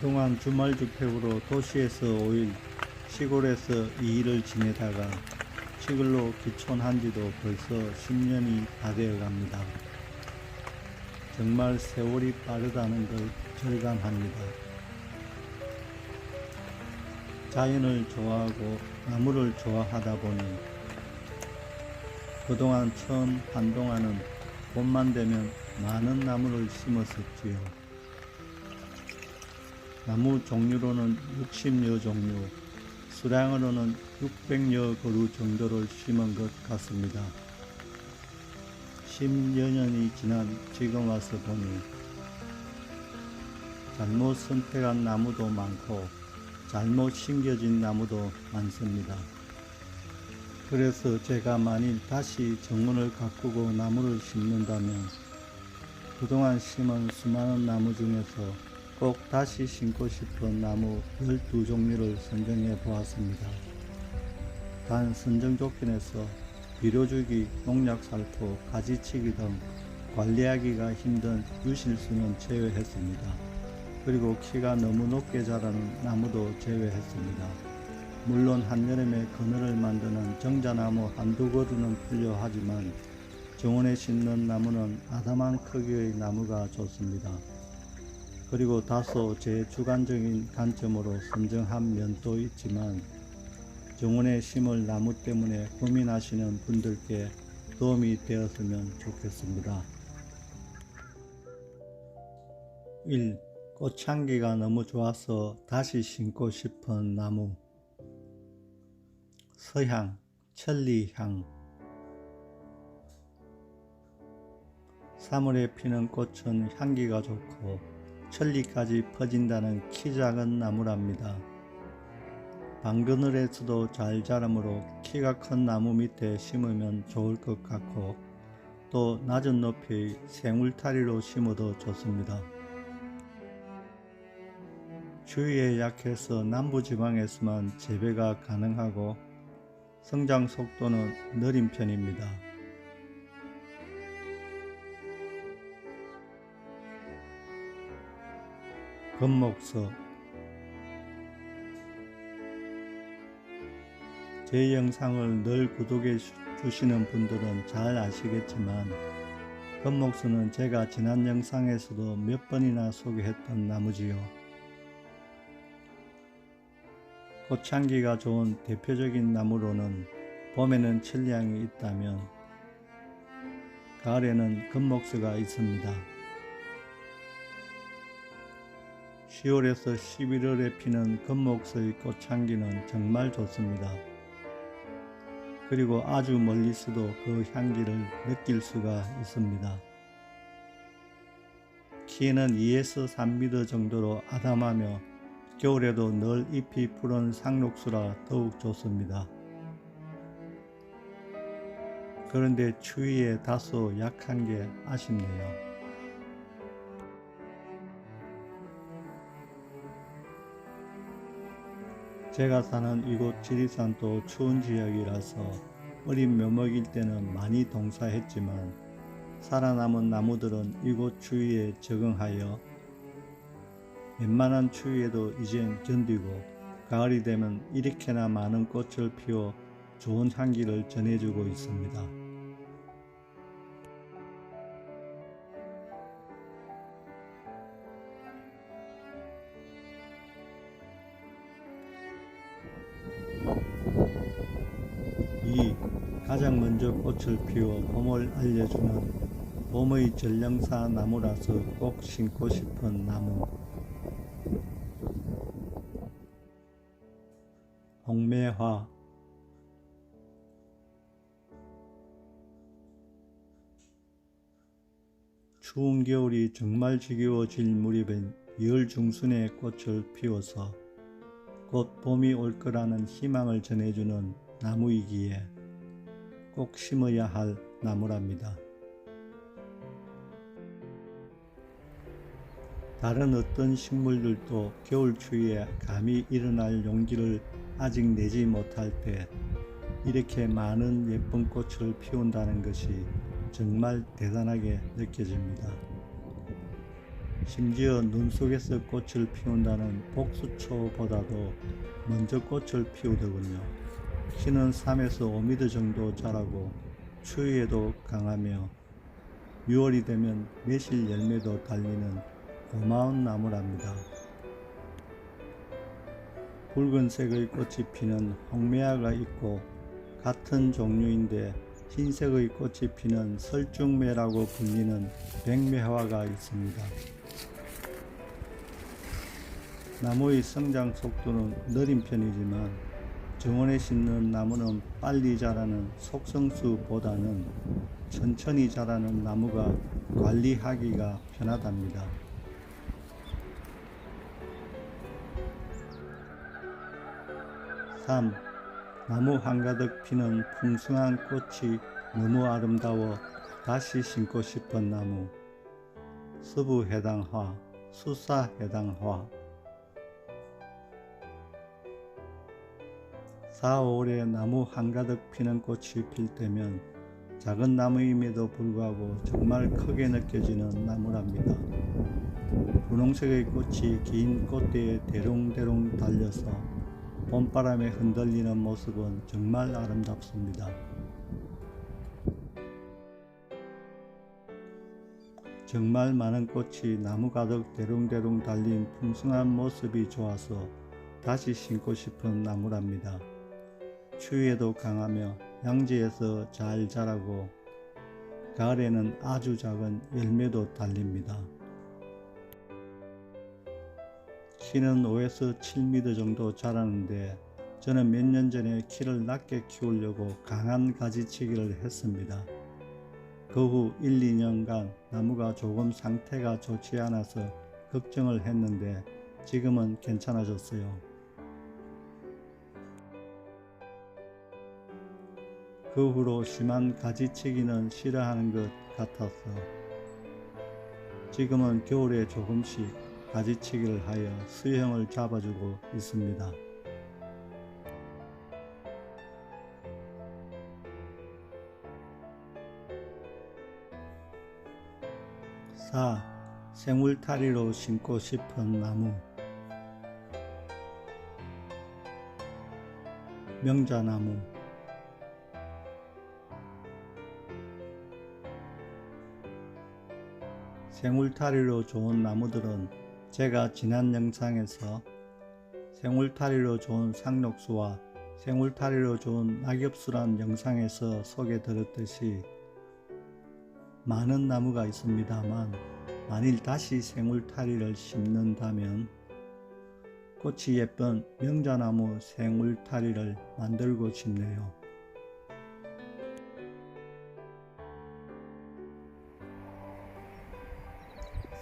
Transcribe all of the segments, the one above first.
그동안 주말 주택으로 도시에서 5일, 시골에서 2일을 지내다가 시골로 귀촌한 지도 벌써 10년이 다 되어 갑니다. 정말 세월이 빠르다는 걸 절감합니다. 자연을 좋아하고 나무를 좋아하다 보니 그동안 처음 한동안은 봄만 되면 많은 나무를 심었었지요. 나무 종류로는 60여 종류, 수량으로는 600여 그루 정도를 심은 것 같습니다. 10여 년이 지난 지금 와서 보니 잘못 선택한 나무도 많고 잘못 심겨진 나무도 많습니다. 그래서 제가 만일 다시 정원을 가꾸고 나무를 심는다면 그동안 심은 수많은 나무 중에서 꼭 다시 심고 싶은 나무 12종류를 선정해 보았습니다. 단 선정 조건에서 비료주기, 농약 살포, 가지치기 등 관리하기가 힘든 유실수는 제외했습니다. 그리고 키가 너무 높게 자라는 나무도 제외했습니다. 물론 한여름에 그늘을 만드는 정자나무 한두 그루는 필요하지만 정원에 심는 나무는 아담한 크기의 나무가 좋습니다. 그리고 다소 제 주관적인 관점으로 선정한 면도 있지만 정원에 심을 나무 때문에 고민하시는 분들께 도움이 되었으면 좋겠습니다. 1. 꽃향기가 너무 좋아서 다시 심고 싶은 나무. 서향, 천리향. 3월에 피는 꽃은 향기가 좋고 천리까지 퍼진다는 키 작은 나무랍니다. 방그늘에서도 잘 자라므로 키가 큰 나무 밑에 심으면 좋을 것 같고 또 낮은 높이의 생울타리로 심어도 좋습니다. 추위에 약해서 남부지방에서만 재배가 가능하고 성장 속도는 느린 편입니다. 금목서. 제 영상을 늘 구독해 주시는 분들은 잘 아시겠지만 금목서는 제가 지난 영상에서도 몇 번이나 소개했던 나무지요. 꽃향기가 좋은 대표적인 나무로는 봄에는 천리향이 있다면 가을에는 금목서가 있습니다. 10월에서 11월에 피는 금목서의 꽃향기는 정말 좋습니다. 그리고 아주 멀리서도 그 향기를 느낄 수가 있습니다. 키에는 2에서 3m 정도로 아담하며 겨울에도 늘 잎이 푸른 상록수라 더욱 좋습니다. 그런데 추위에 다소 약한 게 아쉽네요. 제가 사는 이곳 지리산도 추운 지역이라서 어린 묘목일 때는 많이 동사했지만 살아남은 나무들은 이곳 추위에 적응하여 웬만한 추위에도 이젠 견디고 가을이 되면 이렇게나 많은 꽃을 피워 좋은 향기를 전해주고 있습니다. 가장 먼저 꽃을 피워 봄을 알려주는 봄의 전령사 나무라서 꼭 심고 싶은 나무. 홍매화. 추운 겨울이 정말 지겨워질 무렵엔 2월 중순에 꽃을 피워서 곧 봄이 올 거라는 희망을 전해주는 나무이기에 꼭 심어야 할 나무랍니다. 다른 어떤 식물들도 겨울 추위에 감히 일어날 용기를 아직 내지 못할 때 이렇게 많은 예쁜 꽃을 피운다는 것이 정말 대단하게 느껴집니다. 심지어 눈 속에서 꽃을 피운다는 복수초보다도 먼저 꽃을 피우더군요. 키는 3에서 5m 정도 자라고 추위에도 강하며 6월이 되면 매실 열매도 달리는 고마운 나무랍니다. 붉은색의 꽃이 피는 홍매화가 있고 같은 종류인데 흰색의 꽃이 피는 설중매라고 불리는 백매화가 있습니다. 나무의 성장 속도는 느린 편이지만 정원에 심는 나무는 빨리 자라는 속성수보다는 천천히 자라는 나무가 관리하기가 편하답니다. 3. 나무 한가득 피는 풍성한 꽃이 너무 아름다워 다시 심고 싶은 나무. 서부해당화, 수사해당화. 4, 5월에 나무 한가득 피는 꽃이 필 때면 작은 나무임에도 불구하고 정말 크게 느껴지는 나무랍니다. 분홍색의 꽃이 긴 꽃대에 대롱대롱 달려서 봄바람에 흔들리는 모습은 정말 아름답습니다. 정말 많은 꽃이 나무 가득 대롱대롱 달린 풍성한 모습이 좋아서 다시 심고 싶은 나무랍니다. 추위에도 강하며 양지에서 잘 자라고 가을에는 아주 작은 열매도 달립니다. 키는 5에서 7m 정도 자라는데 저는 몇 년 전에 키를 낮게 키우려고 강한 가지치기를 했습니다. 그 후 1, 2년간 나무가 조금 상태가 좋지 않아서 걱정을 했는데 지금은 괜찮아졌어요. 그 후로 심한 가지치기는 싫어하는 것 같아서 지금은 겨울에 조금씩 가지치기를 하여 수형을 잡아주고 있습니다. 4. 생울타리로 심고 싶은 나무. 명자나무. 생울타리로 좋은 나무들은 제가 지난 영상에서 생울타리로 좋은 상록수와 생울타리로 좋은 낙엽수란 영상에서 소개드렸듯이 많은 나무가 있습니다만 만일 다시 생울타리를 심는다면 꽃이 예쁜 명자나무 생울타리를 만들고 싶네요.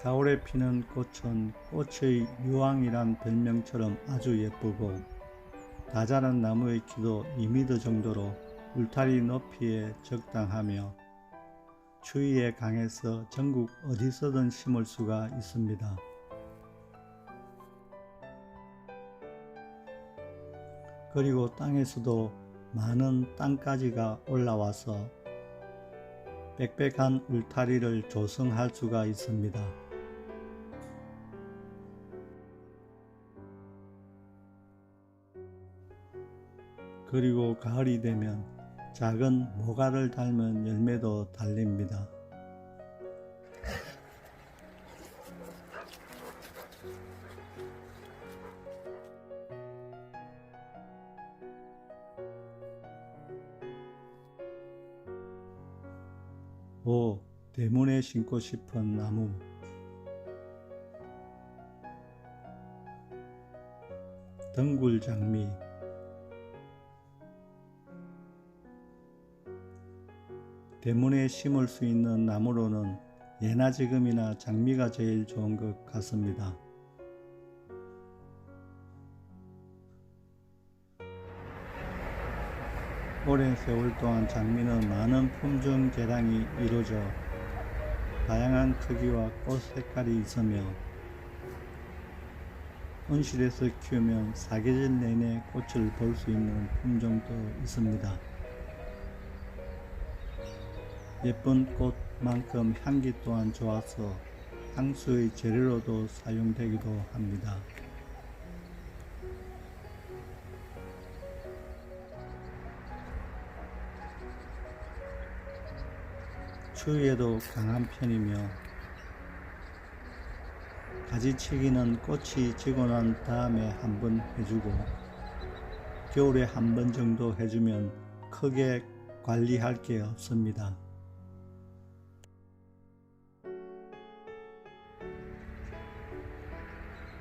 4월에 피는 꽃은 꽃의 유황이란 별명처럼 아주 예쁘고 다 자란 나무의 키도 2m 정도로 울타리 높이에 적당하며 추위에 강해서 전국 어디서든 심을 수가 있습니다. 그리고 땅에서도 많은 땅가지가 올라와서 빽빽한 울타리를 조성할 수가 있습니다. 그리고 가을이 되면 작은 모가를 닮은 열매도 달립니다. 오, 대문에 심고 싶은 나무. 덩굴장미. 대문에 심을 수 있는 나무로는 예나 지금이나 장미가 제일 좋은 것 같습니다. 오랜 세월 동안 장미는 많은 품종 개량이 이루어져 다양한 크기와 꽃 색깔이 있으며 온실에서 키우면 사계절 내내 꽃을 볼 수 있는 품종도 있습니다. 예쁜 꽃만큼 향기 또한 좋아서 향수의 재료로도 사용되기도 합니다. 추위에도 강한 편이며 가지치기는 꽃이 지고 난 다음에 한 번 해주고 겨울에 한 번 정도 해주면 크게 관리할 게 없습니다.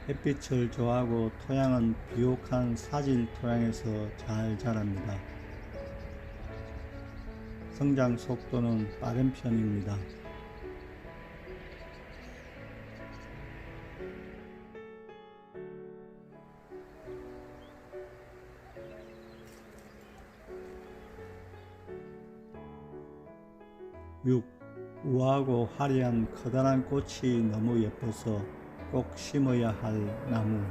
햇빛을 좋아하고 토양은 비옥한 사질 토양에서 잘 자랍니다. 성장 속도는 빠른 편입니다. 우아하고 화려한 커다란 꽃이 너무 예뻐서 꼭 심어야 할 나무.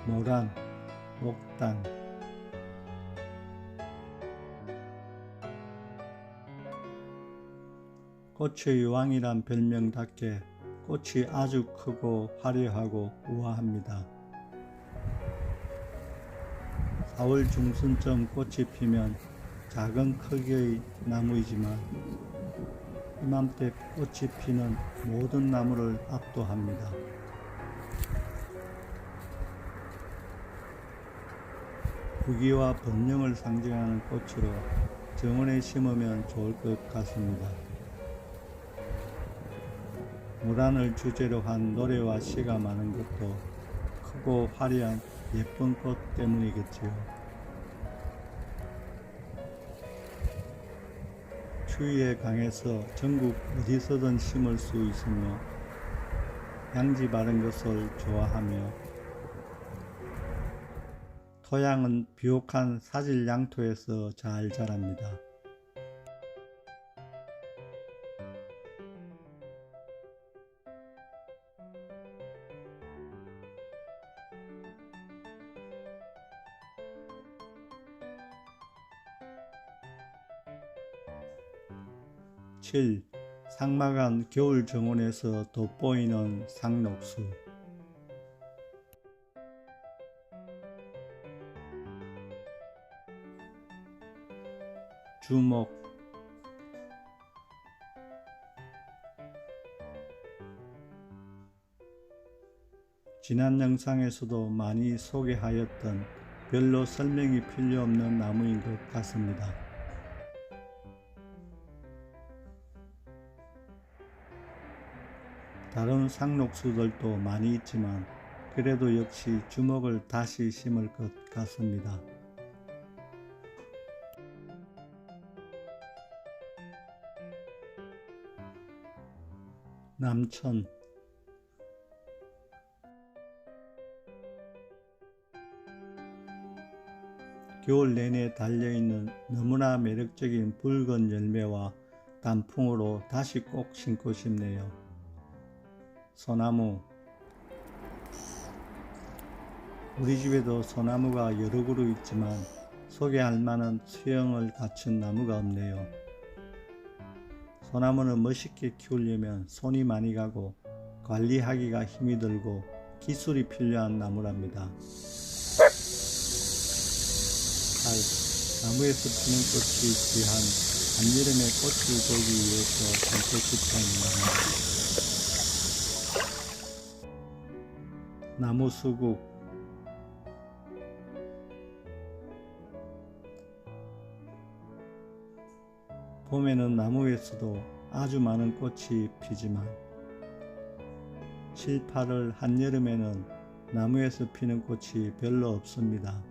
모란, 목당. 꽃의 왕이란 별명답게 꽃이 아주 크고 화려하고 우아합니다. 4월 중순쯤 꽃이 피면 작은 크기의 나무이지만 이맘때 꽃이 피는 모든 나무를 압도합니다. 부귀와 번영을 상징하는 꽃으로 정원에 심으면 좋을 것 같습니다. 모란을 주제로 한 노래와 시가 많은 것도 크고 화려한 예쁜 꽃 때문이겠지요. 추위에 강해서 전국 어디서든 심을 수 있으며 양지 바른 것을 좋아하며 토양은 비옥한 사질 양토에서 잘 자랍니다. (7) 삭막한 겨울 정원에서 돋보이는 상록수. 주목. 지난 영상에서도 많이 소개하였던 별로 설명이 필요 없는 나무인 것 같습니다. 다른 상록수들도 많이 있지만 그래도 역시 주목을 다시 심을 것 같습니다. 남천. 겨울 내내 달려있는 너무나 매력적인 붉은 열매와 단풍으로 다시 꼭 심고 싶네요. 소나무. 우리 집에도 소나무가 여러 그루 있지만 소개할 만한 수영을 갖춘 나무가 없네요. 소나무는 멋있게 키우려면 손이 많이 가고 관리하기가 힘이 들고 기술이 필요한 나무랍니다. 8. 나무에서 피는 꽃이 귀한 한여름에 꽃을 보기 위해서 심고 싶은 나무. 나무 수국. 봄에는 나무에서도 아주 많은 꽃이 피지만 7, 8월 한여름에는 나무에서 피는 꽃이 별로 없습니다.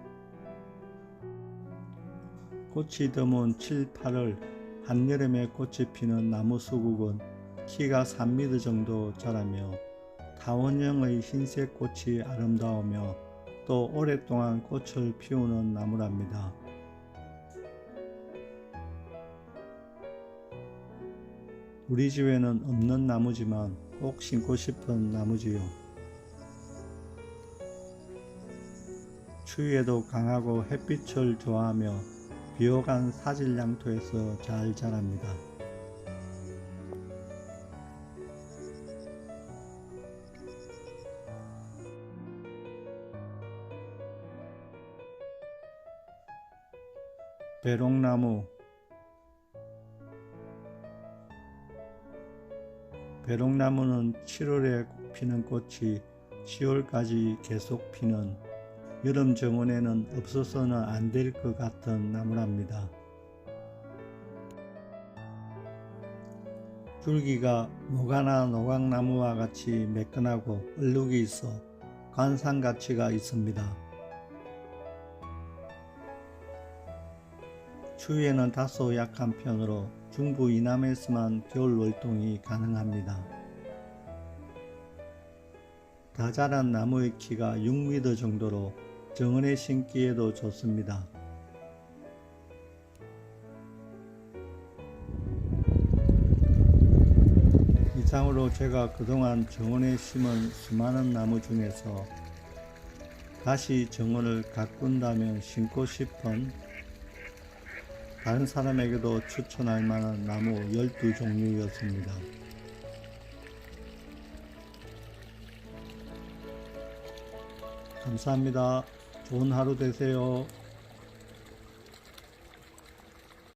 꽃이 드문 7, 8월 한여름에 꽃이 피는 나무 수국은 키가 3m 정도 자라며 타원형의 흰색 꽃이 아름다우며 또 오랫동안 꽃을 피우는 나무랍니다. 우리 집에는 없는 나무지만 꼭 심고 싶은 나무지요. 추위에도 강하고 햇빛을 좋아하며 비옥한 사질 양토에서 잘 자랍니다. 배롱나무. 배롱나무는 7월에 피는 꽃이 10월까지 계속 피는 여름 정원에는 없어서는 안 될 것 같은 나무랍니다. 줄기가 모가나 노각나무와 같이 매끈하고 얼룩이 있어 관상 가치가 있습니다. 추위에는 다소 약한 편으로 중부 이남에서만 겨울 월동이 가능합니다. 다 자란 나무의 키가 6m 정도로 정원에 심기에도 좋습니다. 이상으로 제가 그동안 정원에 심은 수많은 나무 중에서 다시 정원을 가꾼다면 심고 싶은 다른 사람에게도 추천할 만한 나무 12종류였습니다. 감사합니다. 좋은 하루 되세요.